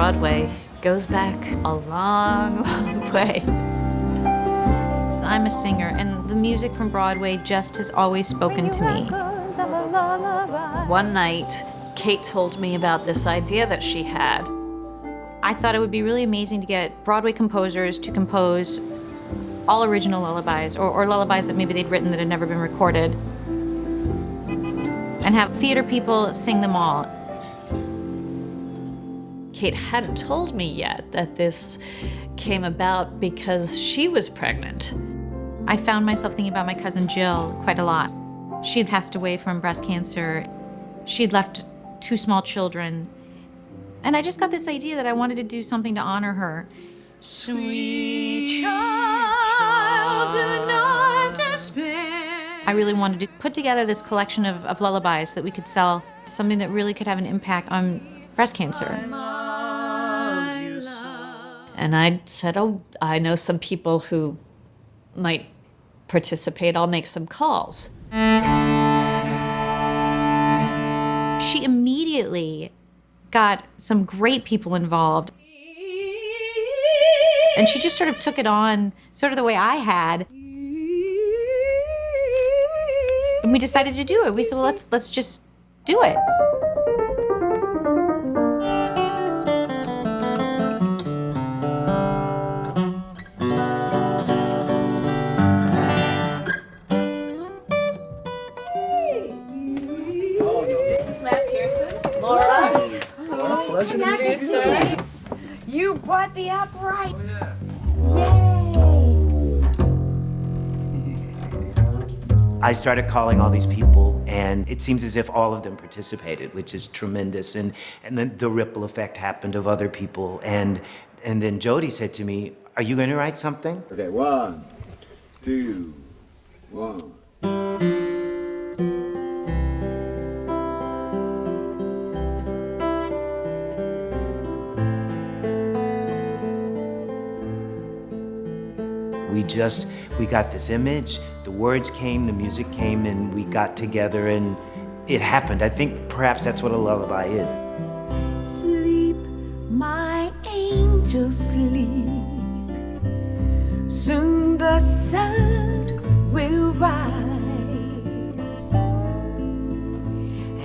Broadway goes back a long, long way. I'm a singer, and the music from Broadway just has always spoken to me. One night, Kate told me about this idea that she had. I thought it would be really amazing to get Broadway composers to compose all original lullabies, or lullabies that maybe they'd written that had never been recorded, and have theater people sing them all. Kate hadn't told me yet that this came about because she was pregnant. I found myself thinking about my cousin Jill quite a lot. She'd passed away from breast cancer. She'd left 2 small children. And I just got this idea that I wanted to do something to honor her. Sweet child, do not despair. I really wanted to put together this collection of lullabies that we could sell, something that really could have an impact on breast cancer. And I said, oh, I know some people who might participate. I'll make some calls. She immediately got some great people involved. And she just sort of took it on sort of the way I had. And we decided to do it. We said, well, let's just do it. You bought the upright. I started calling all these people, and it seems as if all of them participated, which is tremendous. And then the ripple effect happened of other people. And then Jody said to me, are you going to write something? Okay, 1, 2, 1. We got this image, the words came, the music came, and we got together and it happened. I think perhaps that's what a lullaby is. Sleep, my angel, sleep. Soon the sun will rise,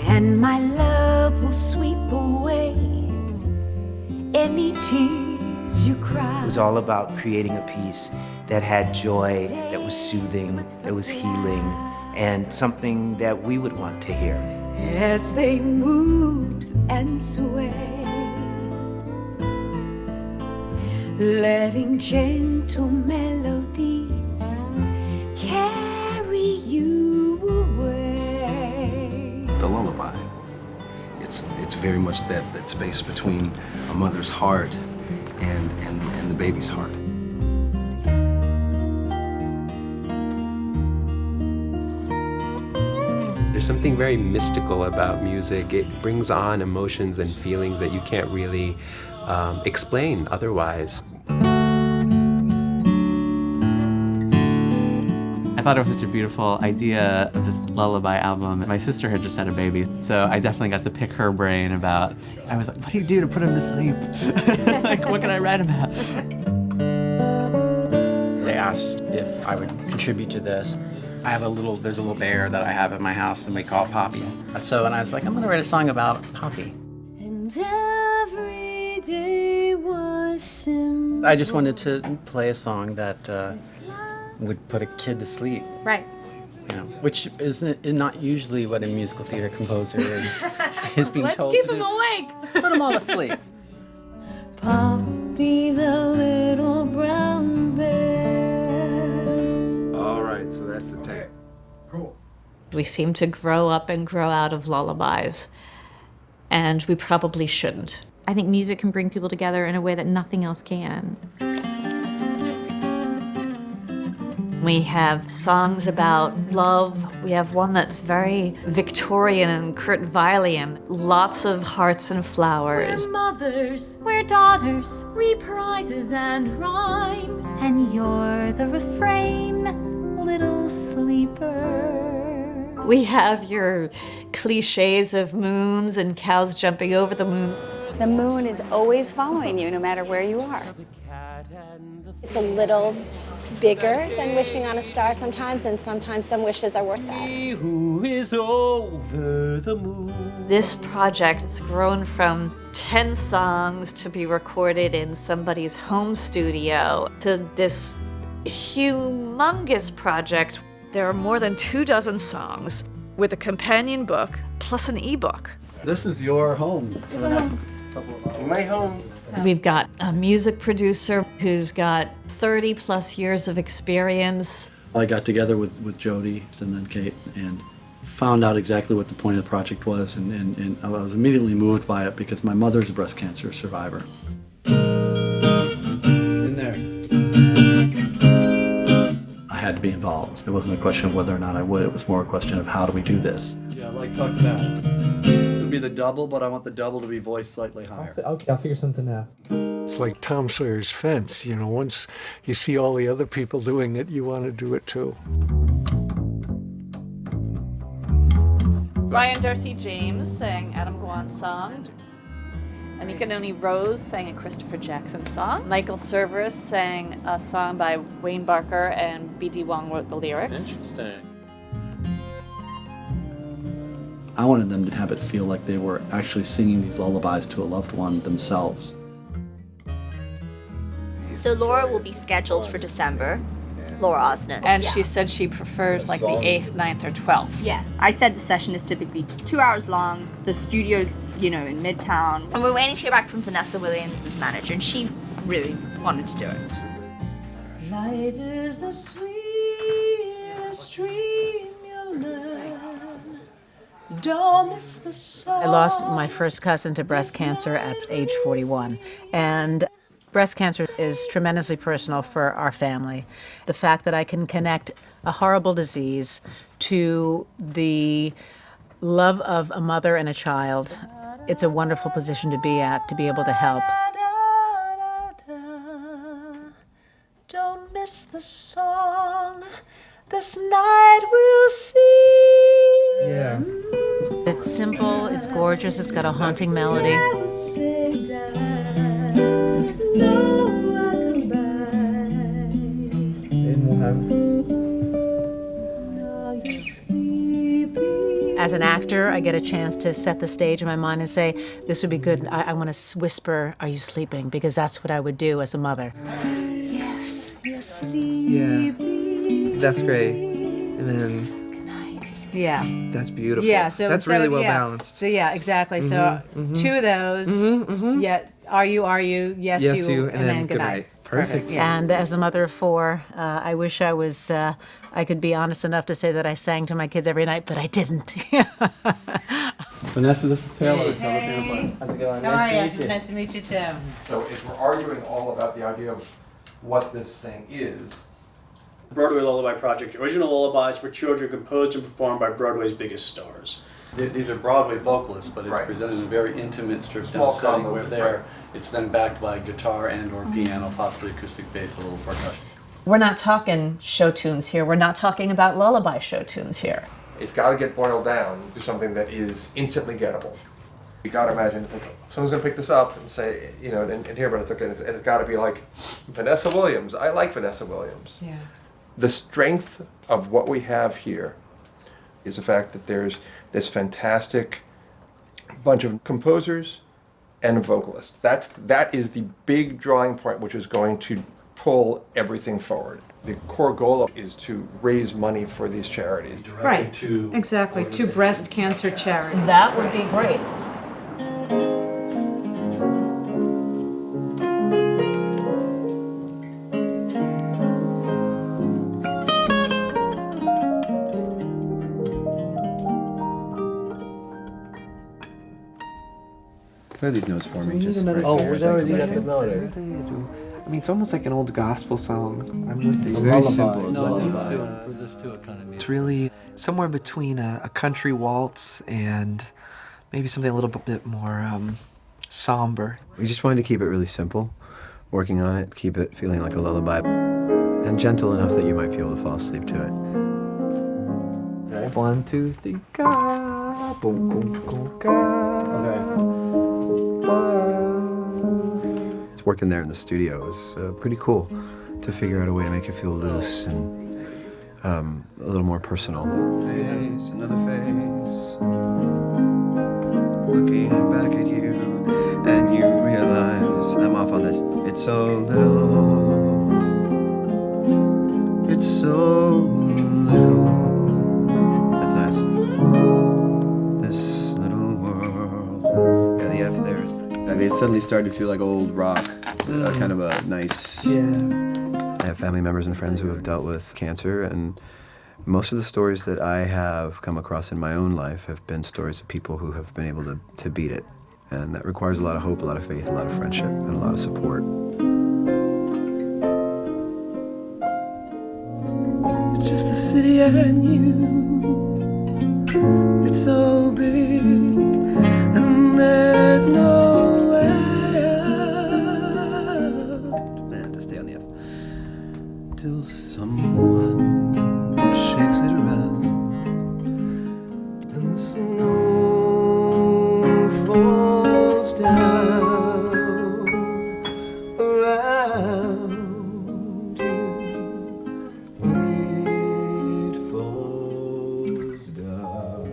and my love will sweep away any tears you cry. It was all about creating a piece that had joy, that was soothing, that was healing, and something that we would want to hear. As they move and sway, letting gentle melodies carry you away. The lullaby, it's very much that space between a mother's heart and the baby's heart. There's something very mystical about music. It brings on emotions and feelings that you can't really explain otherwise. I thought it was such a beautiful idea of this lullaby album. My sister had just had a baby, so I definitely got to pick her brain about, I was like, what do you do to put him to sleep? Like, what can I write about? They asked if I would contribute to this. There's a little bear that I have at my house, and we call it Poppy. And I was like, I'm gonna write a song about Poppy. And every day was simple. I just wanted to play a song that would put a kid to sleep. Right. You know, which is not usually what a musical theater composer is being told to do. Let's keep them awake. Let's put them all to sleep. Poppy the little brown bear. All right, so that's the tape. Cool. We seem to grow up and grow out of lullabies, and we probably shouldn't. I think music can bring people together in a way that nothing else can. We have songs about love. We have one that's very Victorian and Kurt Weilian. Lots of hearts and flowers. We're mothers, we're daughters, reprises and rhymes, and you're the refrain, little sleeper. We have your cliches of moons and cows jumping over the moon. The moon is always following you, no matter where you are. It's a little bigger than wishing on a star sometimes, and sometimes some wishes are worth that. Who is over the moon? This project's grown from 10 songs to be recorded in somebody's home studio to this humongous project. There are more than 24 songs with a companion book plus an ebook. This is your home. My home. We've got a music producer who's got 30 plus years of experience. I got together with Jody and then Kate and found out exactly what the point of the project was, and I was immediately moved by it because my mother's a breast cancer survivor. In there. I had to be involved. It wasn't a question of whether or not I would, it was more a question of how do we do this. Yeah, like talk to that. This would be the double, but I want the double to be voiced slightly higher. Okay, I'll figure something out. It's like Tom Sawyer's Fence, you know, once you see all the other people doing it, you want to do it too. Ryan Darcy James sang Adam Gwan's song. Anika Noni Rose sang a Christopher Jackson song. Michael Cerverus sang a song by Wayne Barker, and B.D. Wong wrote the lyrics. Interesting. I wanted them to have it feel like they were actually singing these lullabies to a loved one themselves. So Laura will be scheduled for December. Laura Osnes. And she said she prefers like the 8th, 9th, or 12th. Yes. I said the session is typically 2 hours long. The studio's, in Midtown. And we're waiting to hear back from Vanessa Williams' manager, and she really wanted to do it. Life is the sweetest dream you learn. Don't miss the song. I lost my first cousin to breast cancer at age 41, and breast cancer is tremendously personal for our family. The fact that I can connect a horrible disease to the love of a mother and a child, it's a wonderful position to be at, to be able to help. Don't miss the song. This night we'll see. Yeah. It's simple, it's gorgeous, it's got a haunting melody. And we'll have. As an actor, I get a chance to set the stage in my mind and say, this would be good. I want to whisper, are you sleeping? Because that's what I would do as a mother. Yes, you're sleepy. Yeah. That's great. And then. Yeah. That's beautiful. Yeah, so that's really well balanced. So yeah, exactly. So two of those. Yeah. Are you? Yes, you. And then good night. Perfect. Yeah. And as a mother of 4, I wish I was. I could be honest enough to say that I sang to my kids every night, but I didn't. Vanessa, this is Taylor. Hey. How's it going? How are you? Nice to meet you too. So if we're arguing all about the idea of what this thing is. Broadway Lullaby Project, original lullabies for children composed and performed by Broadway's biggest stars. These are Broadway vocalists, but it's presented in a very intimate, stripped-down setting where it's then backed by guitar and or piano, possibly acoustic bass, a little percussion. We're not talking show tunes here. We're not talking about lullaby show tunes here. It's got to get boiled down to something that is instantly gettable. You got to imagine someone's going to pick this up and say, and hear about it, and it's got to be like Vanessa Williams. I like Vanessa Williams. Yeah. The strength of what we have here is the fact that there's this fantastic bunch of composers and vocalists. That is the big drawing point, which is going to pull everything forward. The core goal is to raise money for these charities. Right, exactly, to breast cancer charities. That would be great. Play these notes for me. Just right oh, here. we already got the melody. I mean, it's almost like an old gospel song. I'm with you. It's very simple. It's a lullaby. It's really somewhere between a country waltz and maybe something a little bit more somber. We just wanted to keep it really simple, working on it, keep it feeling like a lullaby, and gentle enough that you might be able to fall asleep to it. Okay. 1, 2, 3, ga, boom, boom, boom, ga. Okay. Working there in the studio is pretty cool to figure out a way to make it feel loose and a little more personal. Face, another face, looking back at you, and you realize I'm off on this. It's so little, it's so little. That's nice. This little world. Yeah, the F there. It suddenly started to feel like old rock. It's kind of a nice. Yeah. I have family members and friends who have dealt with cancer, and most of the stories that I have come across in my own life have been stories of people who have been able to beat it. And that requires a lot of hope, a lot of faith, a lot of friendship, and a lot of support. It's just the city and you. It's so big, and there's no way out. Man, to stay on the F. Till someone shakes it around, and the snow falls down around you. It falls down.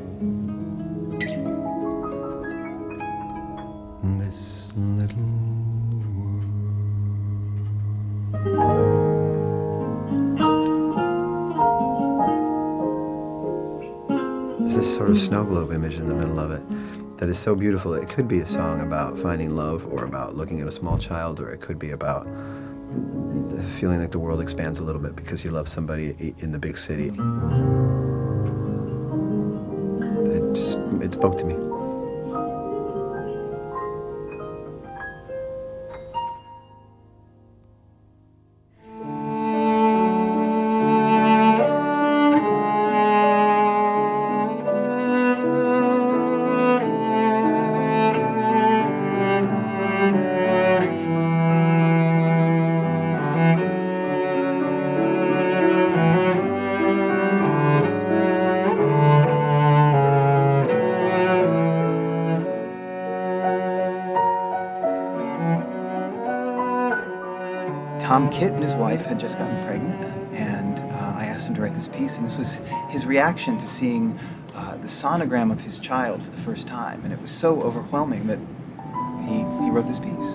This little There's this sort of snow globe image in the middle of it that is so beautiful. It could be a song about finding love, or about looking at a small child, or it could be about feeling like the world expands a little bit because you love somebody in the big city. It spoke to me. Tom Kitt and his wife had just gotten pregnant, and I asked him to write this piece, and this was his reaction to seeing the sonogram of his child for the first time, and it was so overwhelming that he wrote this piece.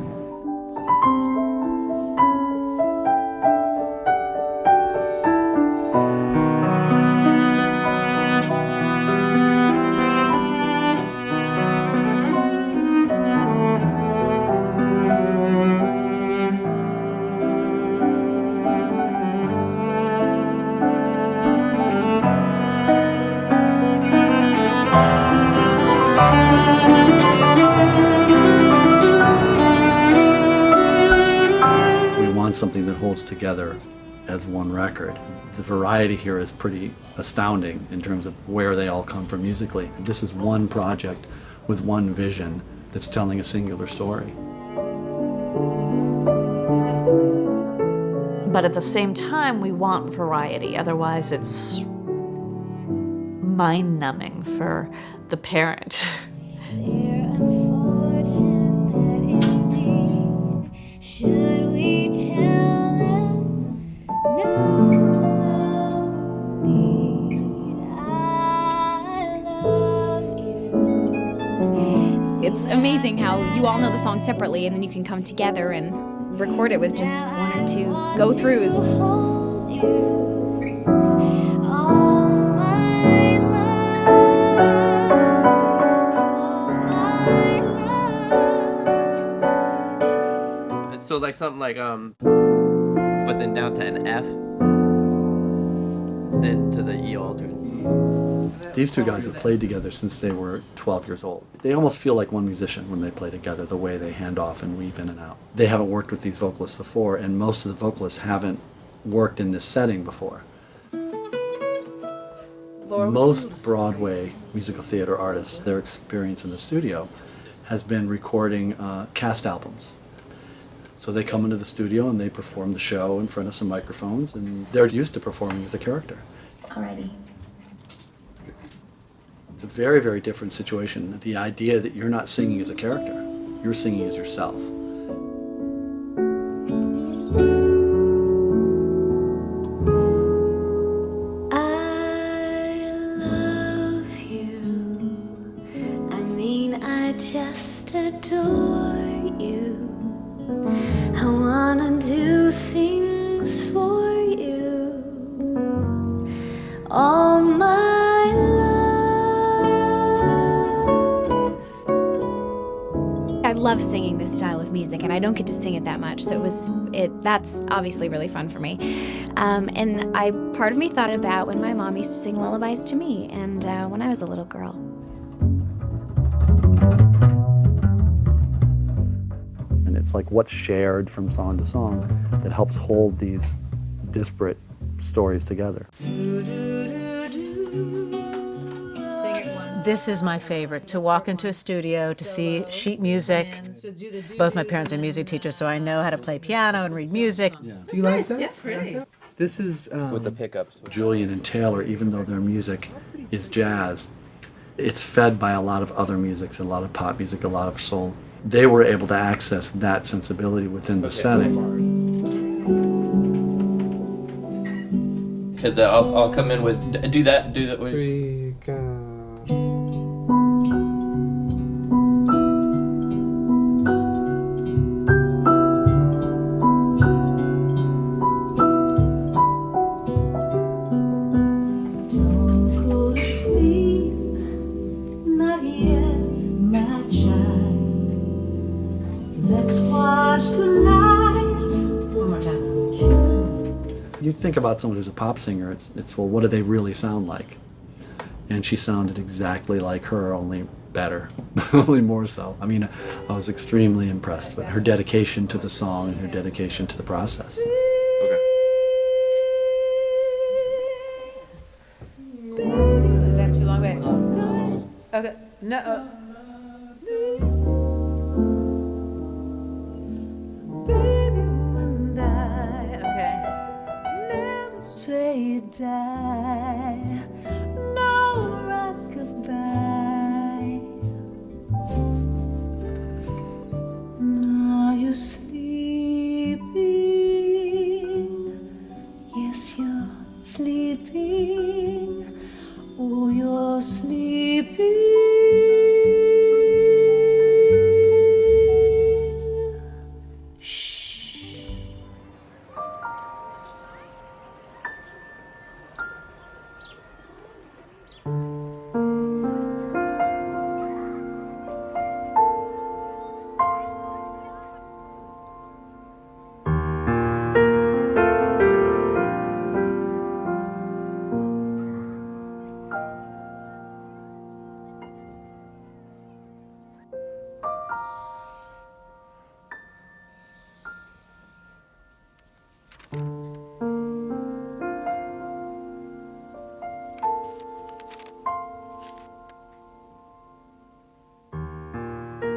Something that holds together as one record. The variety here is pretty astounding in terms of where they all come from musically. This is one project with one vision that's telling a singular story. But at the same time, we want variety. Otherwise, it's mind-numbing for the parent. Should we tell them no need, I love you. It's amazing how you all know the song separately and then you can come together and record it with just one or two go-throughs. So like something like but then down to an F, then to the E altered. These two guys have played together since they were 12 years old. They almost feel like one musician when they play together, the way they hand off and weave in and out. They haven't worked with these vocalists before, and most of the vocalists haven't worked in this setting before. Most Broadway musical theater artists, their experience in the studio has been recording cast albums. So they come into the studio and they perform the show in front of some microphones, and they're used to performing as a character. Alrighty. It's a very, very different situation. The idea that you're not singing as a character, You're singing as yourself. Just adore you. I wanna do things for you all my life. I love singing this style of music, and I don't get to sing it that much, so that's obviously really fun for me. And part of me thought about when my mom used to sing lullabies to me, and when I was a little girl. It's like what's shared from song to song that helps hold these disparate stories together. This is my favorite, to walk into a studio, to see sheet music. Both my parents are music teachers, so I know how to play piano and read music. Do you like that? That's pretty. This is With the pickups. Julian and Taylor, even though their music is jazz, it's fed by a lot of other musics, a lot of pop music, a lot of soul. They were able to access that sensibility within the setting. I'll come in with do that. With, 3, go. Don't go to sleep, not yet, my child. Let's watch the light. One more time. You think about someone who's a pop singer, it's well, what do they really sound like? And she sounded exactly like her, only better, only more so. I mean, I was extremely impressed with her dedication to the song and her dedication to the process. Is that too long? Wait. Okay. No. Say die, no rockabye. Are you sleeping? Yes, you're sleeping. Oh, you're sleeping.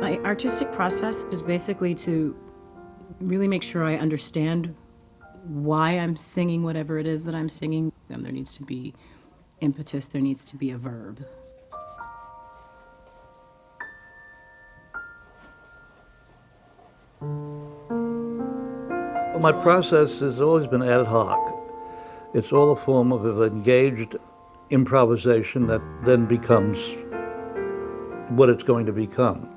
My artistic process is basically to really make sure I understand why I'm singing whatever it is that I'm singing. There needs to be impetus, there needs to be a verb. Well, my process has always been ad hoc. It's all a form of engaged improvisation that then becomes what it's going to become.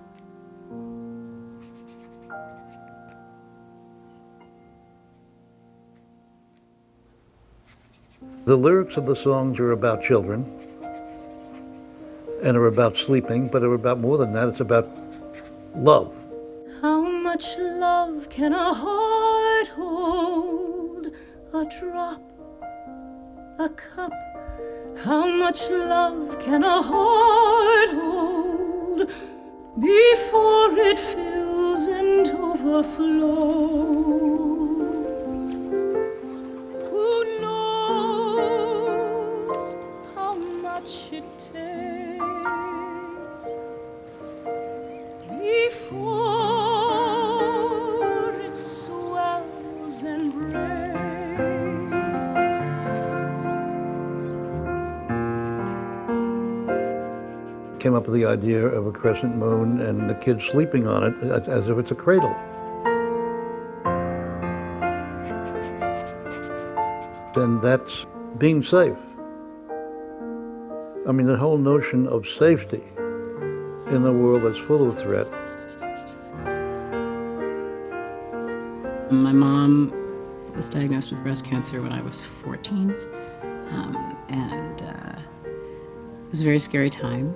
The lyrics of the songs are about children and are about sleeping, but are about more than that. It's about love. How much love can a heart hold? A drop, a cup. How much love can a heart hold before it fills and overflows? Who knows how much it takes before it swells and breaks? came up with the idea of a crescent moon and the kids sleeping on it as if it's a cradle. And that's being safe. I mean, the whole notion of safety in a world that's full of threat. My mom was diagnosed with breast cancer when I was 14, and it was a very scary time.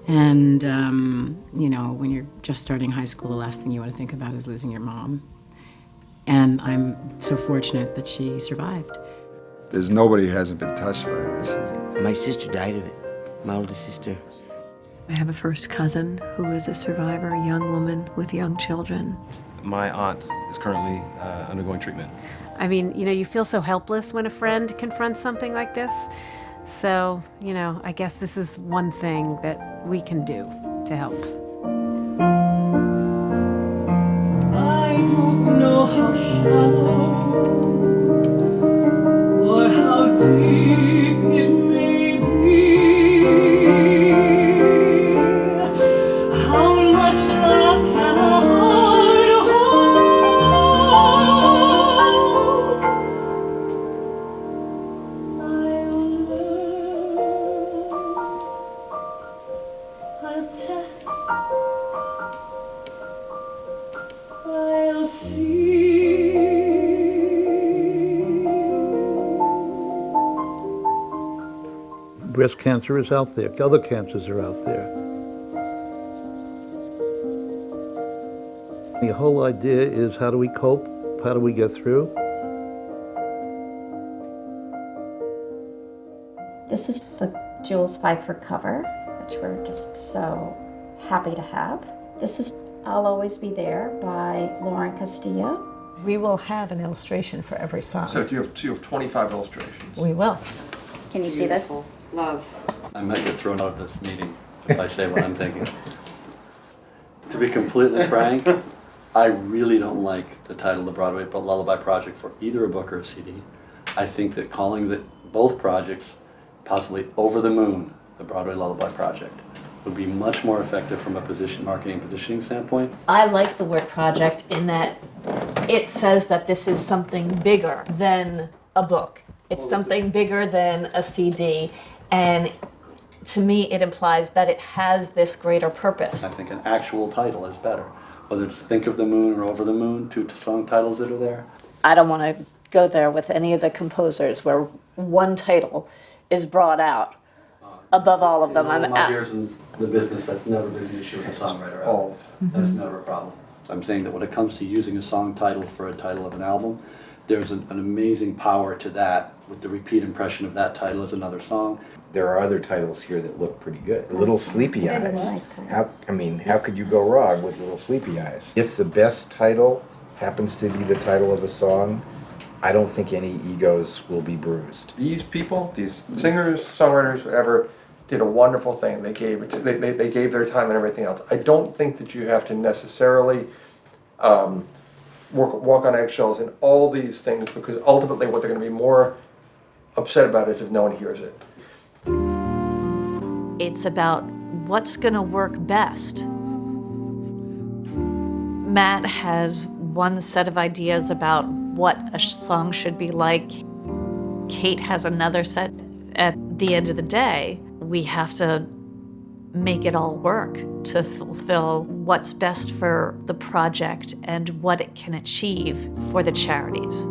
And, you know, when you're just starting high school, the last thing you want to think about is losing your mom. And I'm so fortunate that she survived. There's nobody who hasn't been touched by this. My sister died of it, my older sister. I have a first cousin who is a survivor, a young woman with young children. My aunt is currently undergoing treatment. I mean, you know, you feel so helpless when a friend confronts something like this. So, you know, I guess this is one thing that we can do to help. I don't know how shallow or how deep it may be. How much love can a heart hold? I'll test, I'll see. Breast cancer is out there. Other cancers are out there. The whole idea is, how do we cope? How do we get through? This is the Jules Pfeiffer cover, which we're just so happy to have. This is I'll Always Be There by Lauren Castillo. We will have an illustration for every song. So you have 25 illustrations. We will. Can you see this? Love. I might get thrown out of this meeting if I say what I'm thinking. To be completely frank, I really don't like the title, the Broadway Lullaby Project, for either a book or a CD. I think that calling both projects possibly Over the Moon, the Broadway Lullaby Project, would be much more effective from a marketing positioning standpoint. I like the word project in that it says that this is something bigger than a book. It's something bigger than a CD. And to me, it implies that it has this greater purpose. I think an actual title is better. Whether it's Think of the Moon or Over the Moon, two song titles that are there. I don't want to go there with any of the composers where one title is brought out above all of them. In all my years in the business, that's never been an issue with a songwriter. Oh. That's never a problem. I'm saying that when it comes to using a song title for a title of an album, there's an amazing power to that, with the repeat impression of that title as another song. There are other titles here that look pretty good. Little Sleepy Eyes. How could you go wrong with Little Sleepy Eyes? If the best title happens to be the title of a song, I don't think any egos will be bruised. These people, these singers, songwriters, whatever, did a wonderful thing. They gave they gave their time and everything else. I don't think that you have to necessarily walk on eggshells in all these things, because ultimately what they're going to be more upset about is if no one hears it. It's about what's going to work best. Matt has one set of ideas about what a song should be like. Kate has another set. At the end of the day, we have to make it all work to fulfill what's best for the project and what it can achieve for the charities.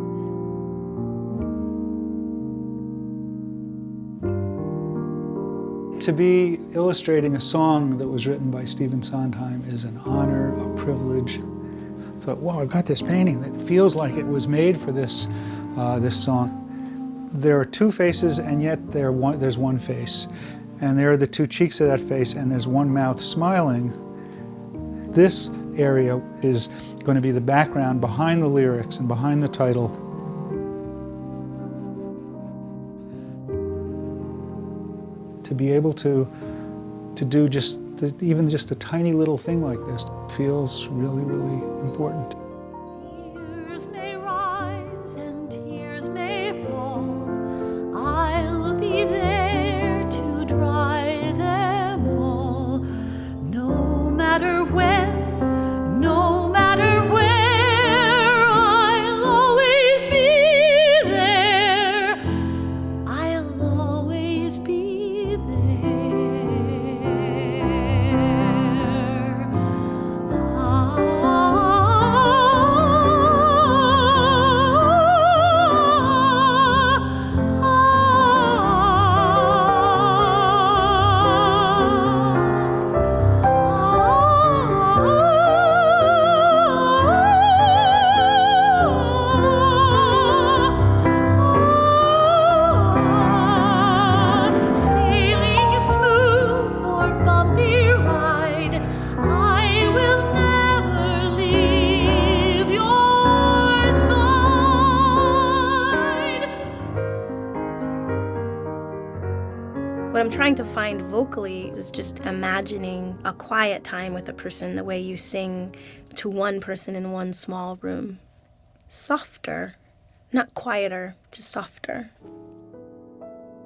To be illustrating a song that was written by Stephen Sondheim is an honor, a privilege. I thought, wow, I got this painting that feels like it was made for this song. There are two faces, and yet there's one face. And there are the two cheeks of that face, and there's one mouth smiling. This area is going to be the background behind the lyrics and behind the title. To be able to do even just a tiny little thing like this feels really, really important. Tears may rise and tears may fall. I'll be there to dry them all. What I'm trying to find vocally is just imagining a quiet time with a person the way you sing to one person in one small room. Softer, not quieter, just softer.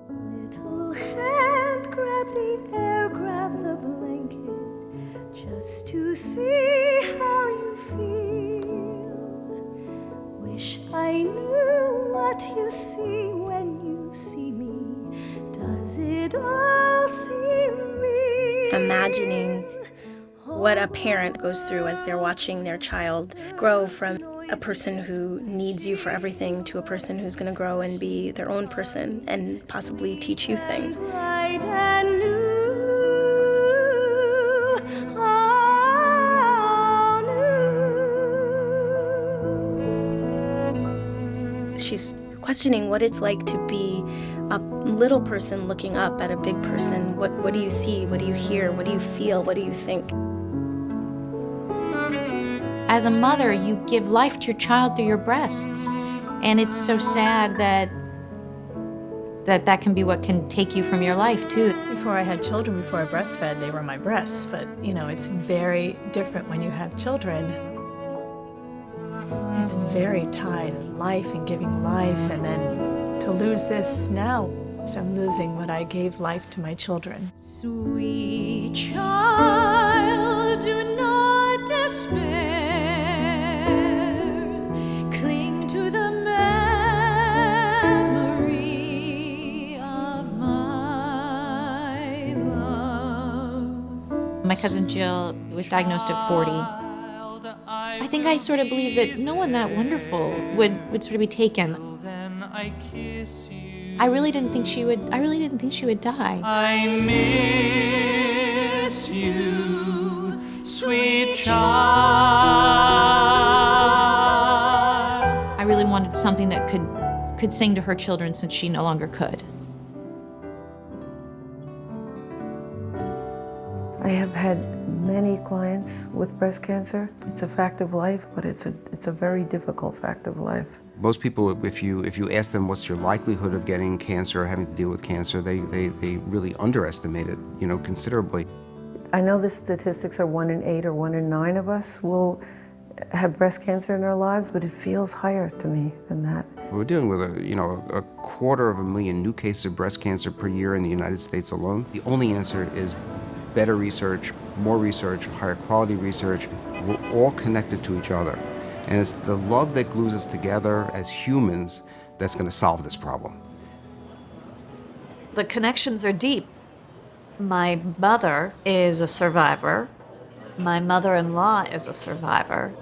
Little hand, grab the air, grab the blanket, just to see how you feel. Wish I knew what you see when you see me. Does it all seem real? Imagining what a parent goes through as they're watching their child grow from a person who needs you for everything to a person who's going to grow and be their own person and possibly teach you things. Bright and new, She's questioning what it's like to be a little person looking up at a big person. What do you see? What do you hear? What do you feel? What do you think? As a mother, you give life to your child through your breasts. And it's so sad that can be what can take you from your life, too. Before I had children, before I breastfed, they were my breasts. But, it's very different when you have children. It's very tied, life and giving life. And then to lose this now, I'm losing what I gave life to my children. Sweet child, do not despair. Cling to the memory of my love. My cousin Jill was diagnosed at 40. I think I sort of believed that no one that wonderful would sort of be taken. I really didn't think she would die. I miss you, sweet child. I really wanted something that could sing to her children since she no longer could. I have had many clients with breast cancer. It's a fact of life, but it's a very difficult fact of life. Most people, if you ask them what's your likelihood of getting cancer or having to deal with cancer, they really underestimate it, considerably. I know the statistics are 1 in 8 or 1 in 9 of us will have breast cancer in our lives, but it feels higher to me than that. We're dealing with a 250,000 new cases of breast cancer per year in the United States alone. The only answer is better research, more research, higher quality research. We're all connected to each other. And it's the love that glues us together as humans that's going to solve this problem. The connections are deep. My mother is a survivor. My mother-in-law is a survivor.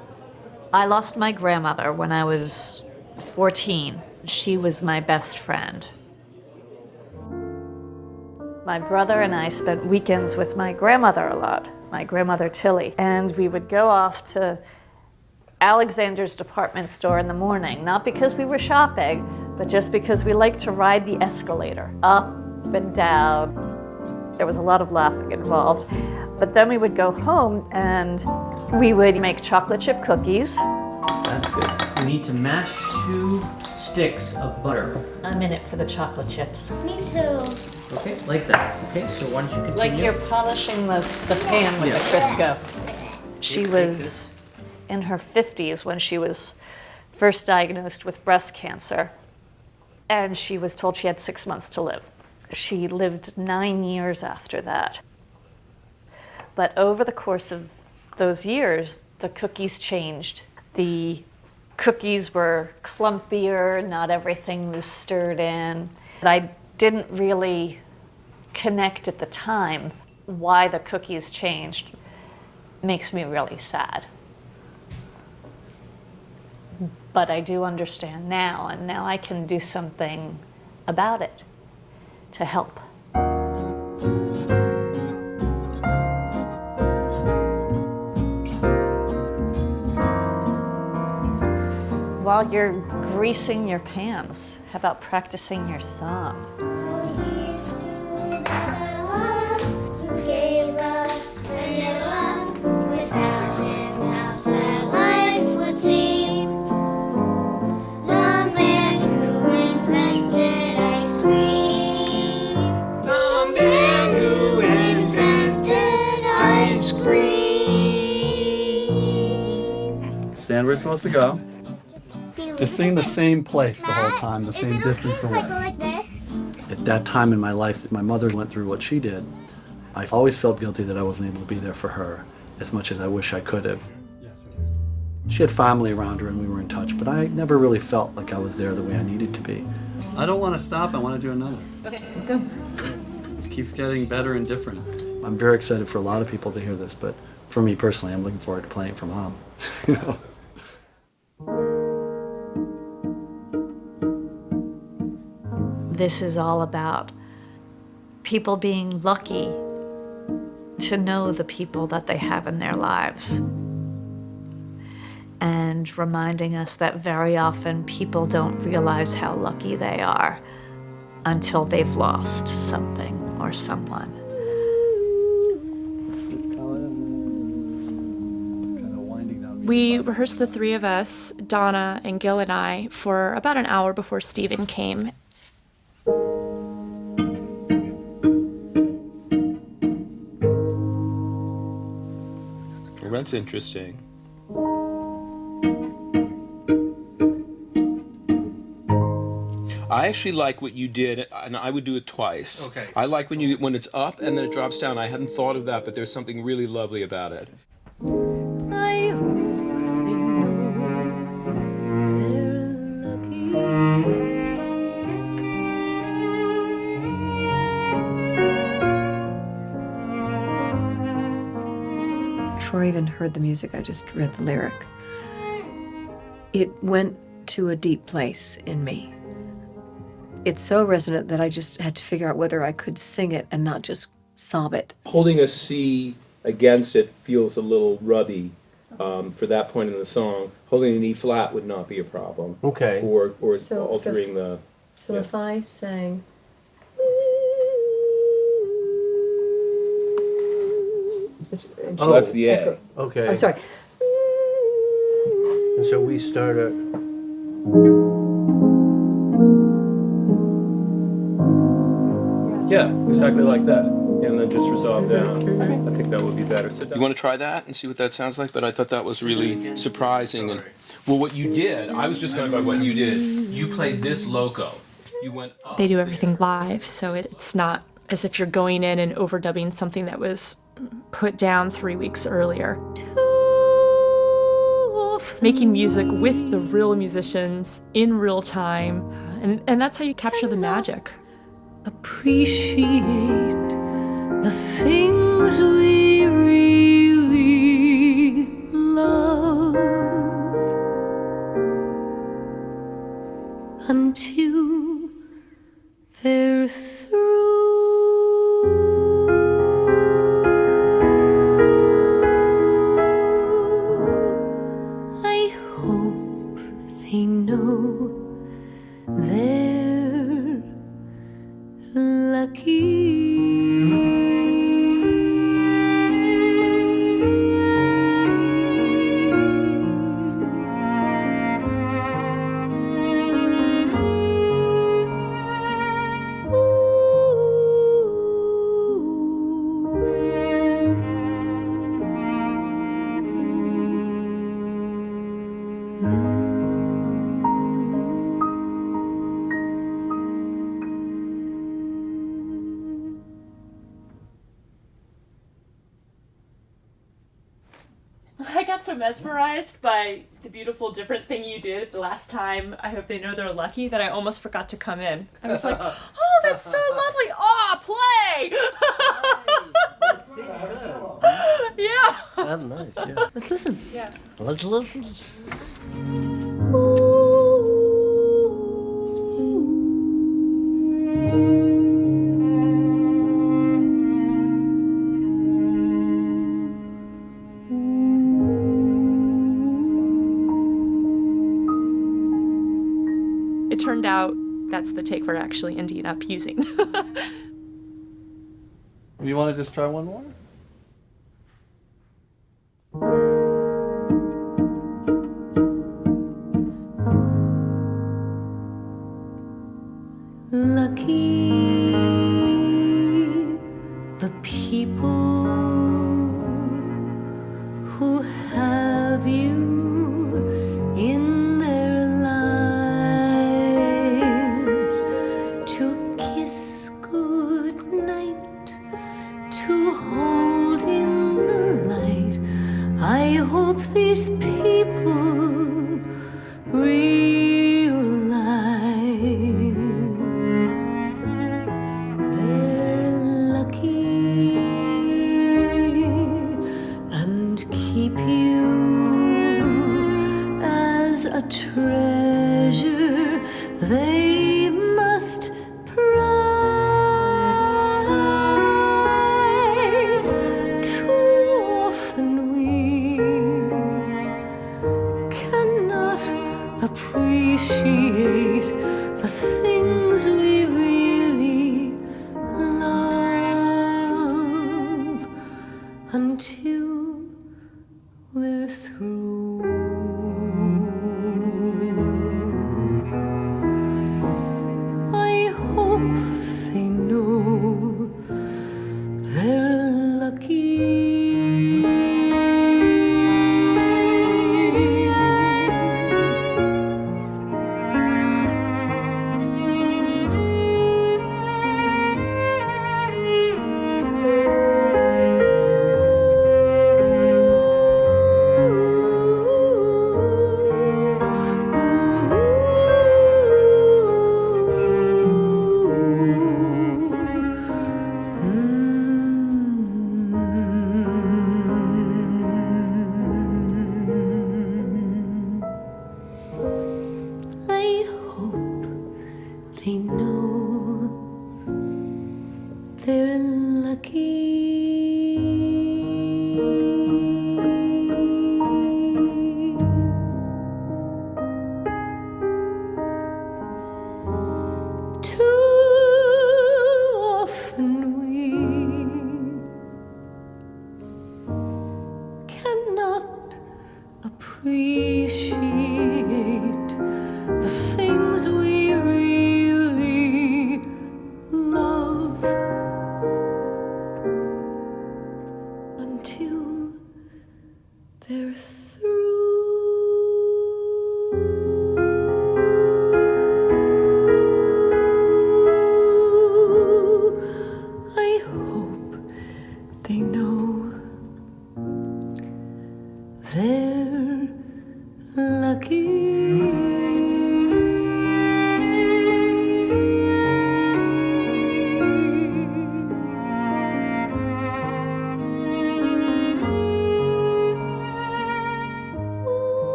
I lost my grandmother when I was 14. She was my best friend. My brother and I spent weekends with my grandmother a lot, my grandmother Tilly, and we would go off to Alexander's department store in the morning, not because we were shopping, but just because we liked to ride the escalator up and down. There was a lot of laughing involved. But then we would go home and we would make chocolate chip cookies. That's good. You need to mash 2 sticks of butter. I'm in it for the chocolate chips. Me too. Okay, like that. Okay, so why don't you continue? Like you're polishing the pan with the Crisco. She was in her 50s when she was first diagnosed with breast cancer, and she was told she had 6 months to live. She lived 9 years after that. But over the course of those years, the cookies changed. The cookies were clumpier, not everything was stirred in. I didn't really connect at the time why the cookies changed. It makes me really sad. But I do understand now, and now I can do something about it to help. While you're greasing your pans, how about practicing your song? The man stand where it's supposed to go. Just sing the same place the whole time, the same distance away. Like this? At that time in my life that my mother went through what she did, I always felt guilty that I wasn't able to be there for her as much as I wish I could have. She had family around her and we were in touch, but I never really felt like I was there the way I needed to be. I don't want to stop, I want to do another. Okay, let's go. It keeps getting better and different. I'm very excited for a lot of people to hear this, but for me personally, I'm looking forward to playing for Mom. You know? This is all about people being lucky to know the people that they have in their lives. And reminding us that very often people don't realize how lucky they are until they've lost something or someone. We rehearsed, the three of us, Donna and Gil and I, for about an hour before Stephen came. Well, that's interesting. I actually like what you did, and I would do it twice. Okay. I like when it's up and then it drops down. I hadn't thought of that, but there's something really lovely about it. I hope they know they're lucky. Before I even heard the music, I just read the lyric. It went to a deep place in me. It's so resonant that I just had to figure out whether I could sing it and not just sob it. Holding a C against it feels a little ruddy for that point in the song. Holding an E flat would not be a problem. Okay. Or altering the... So if I sang... So that's the A. Echo. Okay. I'm sorry. And so we start at... Yeah, exactly like that. And then just resolve down. I think that would be better. You want to try that and see what that sounds like? But I thought that was really surprising. And well, what you did, I was just going by what you did. You played this loco. You went up. They do everything live, so it's not as if you're going in and overdubbing something that was put down 3 weeks earlier. Making music with the real musicians in real time, and that's how you capture the magic. Appreciate the things we really love until they're through. I hope they know they're lucky. I got so mesmerized by the beautiful different thing you did the last time, I hope they know they're lucky, that I almost forgot to come in. I was like, oh, that's so lovely. Oh, play! Yeah. That's nice, yeah. Let's listen. Yeah. Let's listen. It turned out that's the take we're actually ending up using. You want to just try one more? Lucky the people who have you appreciate the things we really love until they're through. I hope they know they're lucky. I hope they know